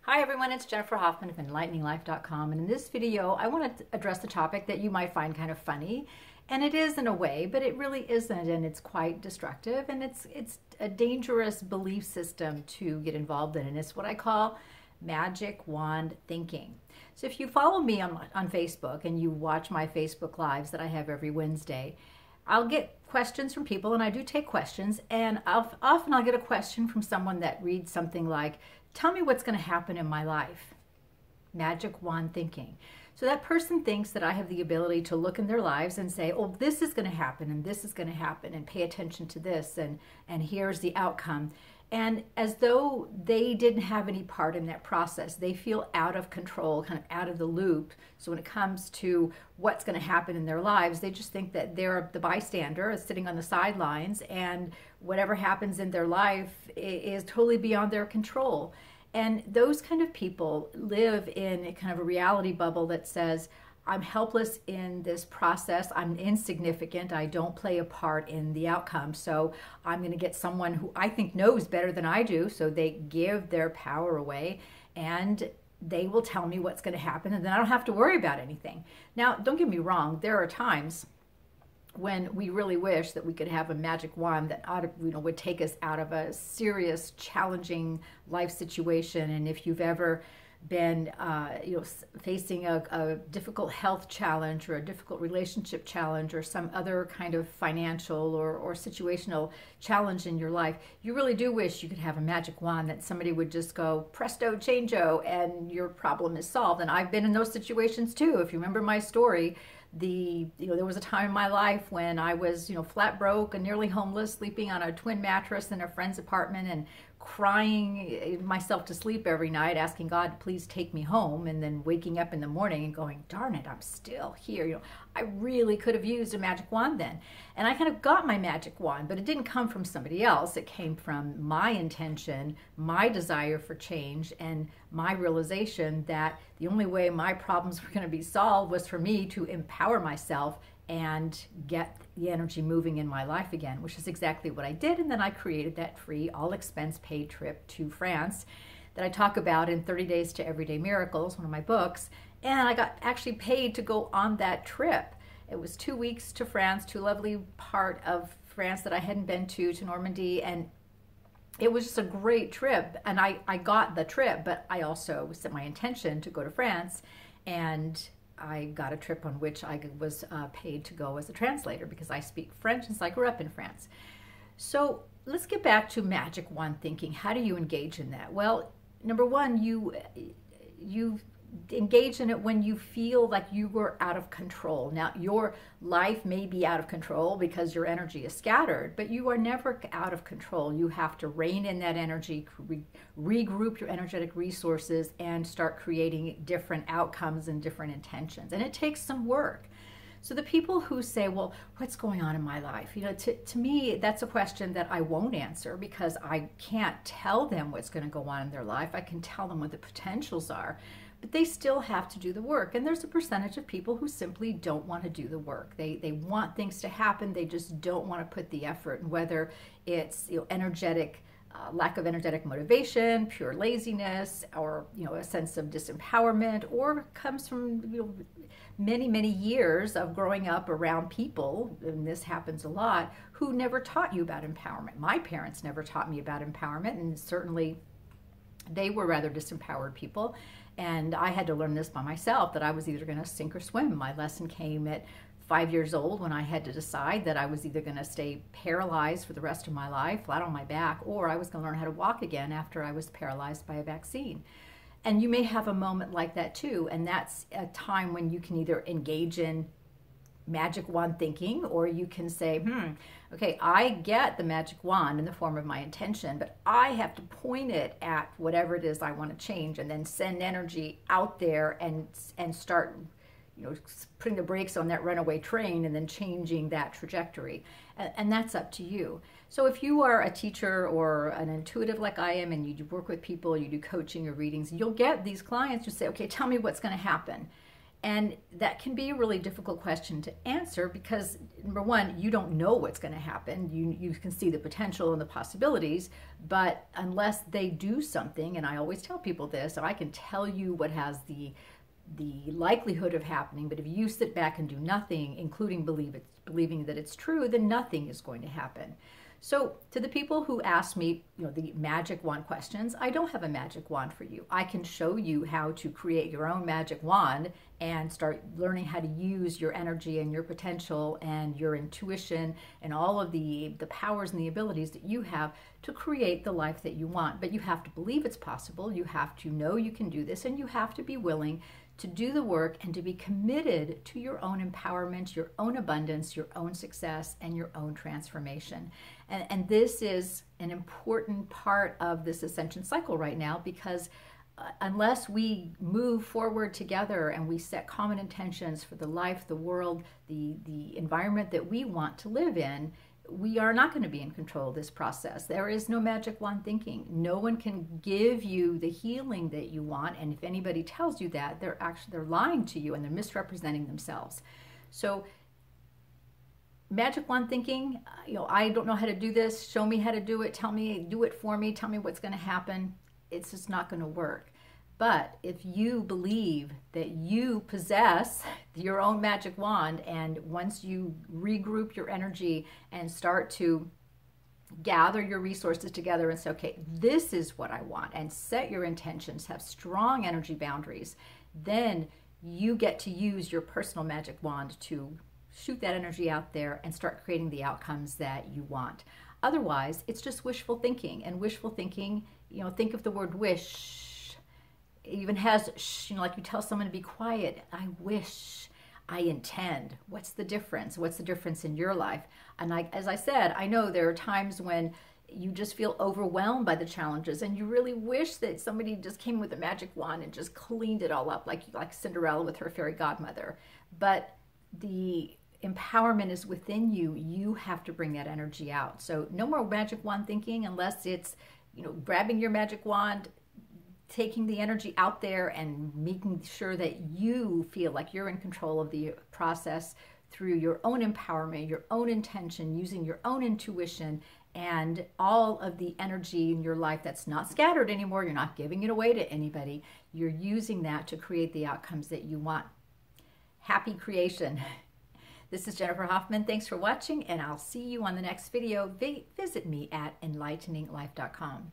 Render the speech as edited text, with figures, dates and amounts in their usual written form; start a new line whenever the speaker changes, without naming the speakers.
Hi everyone, it's Jennifer Hoffman of enlighteninglife.com, and in this video I want to address the topic that you might find kind of funny, and it is in a way, but it really isn't, and it's quite destructive, and it's a dangerous belief system to get involved in, and it's what I call magic wand thinking. So if you follow me on Facebook and you watch my Facebook Lives that I have every Wednesday, I'll get questions from people, and I do take questions, and often I'll get a question from someone that reads something like, tell me what's going to happen in my life. Magic wand thinking. So that person thinks that I have the ability to look in their lives and say, oh, this is going to happen and this is going to happen and pay attention to this and here's the outcome. And as though they didn't have any part in that process, they feel out of control, kind of out of the loop. So when it comes to what's going to happen in their lives, they just think that they're the bystander sitting on the sidelines, and whatever happens in their life is totally beyond their control. And those kind of people live in kind of a reality bubble that says, I'm helpless in this process, I'm insignificant, I don't play a part in the outcome, so I'm going to get someone who I think knows better than I do, so they give their power away and they will tell me what's going to happen, and then I don't have to worry about anything. Now, don't get me wrong, there are times when we really wish that we could have a magic wand that would take us out of a serious, challenging life situation. And if you've ever been facing a difficult health challenge or a difficult relationship challenge or some other kind of financial or situational challenge in your life, you really do wish you could have a magic wand that somebody would just go presto changeo and your problem is solved. And I've been in those situations too. If you remember my story, there was a time in my life when I was flat broke and nearly homeless, sleeping on a twin mattress in a friend's apartment and crying myself to sleep every night, asking God to please take me home, and then waking up in the morning and going, darn it, I'm still here. I really could have used a magic wand then. And I kind of got my magic wand, but it didn't come from somebody else. It came from my intention, my desire for change, and my realization that the only way my problems were going to be solved was for me to empower myself and get the energy moving in my life again, which is exactly what I did. And then I created that free, all expense paid trip to France that I talk about in 30 Days to Everyday Miracles, one of my books. And I got actually paid to go on that trip. It was 2 weeks to France, to a lovely part of France that I hadn't been to Normandy. And it was just a great trip. And I got the trip, but I also set my intention to go to France, and I got a trip on which I was paid to go as a translator because I speak French and so I grew up in France. So let's get back to magic wand thinking. How do you engage in that? Well, number one, you engage in it when you feel like you were out of control. Now, your life may be out of control because your energy is scattered, but you are never out of control. You have to rein in that energy, regroup your energetic resources, and start creating different outcomes and different intentions. And it takes some work. So the people who say, well, what's going on in my life? To me, that's a question that I won't answer because I can't tell them what's going to go on in their life. I can tell them what the potentials are, but they still have to do the work. And there's a percentage of people who simply don't want to do the work. They want things to happen. They just don't want to put the effort. And whether it's energetic, lack of energetic motivation, pure laziness, or a sense of disempowerment, or comes from many years of growing up around people, and this happens a lot, who never taught you about empowerment. My parents never taught me about empowerment, and certainly they were rather disempowered people. And I had to learn this by myself, that I was either going to sink or swim. My lesson came at 5 years old when I had to decide that I was either going to stay paralyzed for the rest of my life, flat on my back, or I was going to learn how to walk again after I was paralyzed by a vaccine. And you may have a moment like that too, and that's a time when you can either engage in magic wand thinking, or you can say, okay, I get the magic wand in the form of my intention, but I have to point it at whatever it is I want to change, and then send energy out there and start putting the brakes on that runaway train and then changing that trajectory. And that's up to you. So if you are a teacher or an intuitive like I am, and you work with people, you do coaching or readings, you'll get these clients who say, okay, tell me what's going to happen. And that can be a really difficult question to answer because, number one, you don't know what's going to happen. You can see the potential and the possibilities, but unless they do something, and I always tell people this, I can tell you what has the likelihood of happening, but if you sit back and do nothing, including believing that it's true, then nothing is going to happen. So to the people who ask me, the magic wand questions, I don't have a magic wand for you. I can show you how to create your own magic wand and start learning how to use your energy and your potential and your intuition and all of the powers and the abilities that you have to create the life that you want. But you have to believe it's possible. You have to know you can do this, and you have to be willing to do the work and to be committed to your own empowerment, your own abundance, your own success, and your own transformation. And this is an important part of this ascension cycle right now, because unless we move forward together and we set common intentions for the life, the world, the environment that we want to live in, we are not going to be in control of this process. There is no magic wand thinking. No one can give you the healing that you want. And if anybody tells you that, they're lying to you and they're misrepresenting themselves. So magic wand thinking, I don't know how to do this. Show me how to do it. Tell me, do it for me. Tell me what's going to happen. It's just not going to work. But if you believe that you possess your own magic wand, and once you regroup your energy and start to gather your resources together and say, okay, this is what I want, and set your intentions, have strong energy boundaries, then you get to use your personal magic wand to shoot that energy out there and start creating the outcomes that you want. Otherwise, it's just wishful thinking. And wishful thinking, think of the word wish. It even has, like you tell someone to be quiet. I wish, I intend. What's the difference? What's the difference in your life? And as I said, I know there are times when you just feel overwhelmed by the challenges and you really wish that somebody just came with a magic wand and just cleaned it all up, like Cinderella with her fairy godmother. But the empowerment is within you. You have to bring that energy out. So no more magic wand thinking unless it's, grabbing your magic wand, taking the energy out there and making sure that you feel like you're in control of the process through your own empowerment, your own intention, using your own intuition, and all of the energy in your life that's not scattered anymore. You're not giving it away to anybody. You're using that to create the outcomes that you want. Happy creation. This is Jennifer Hoffman. Thanks for watching, and I'll see you on the next video. Visit me at enlighteninglife.com.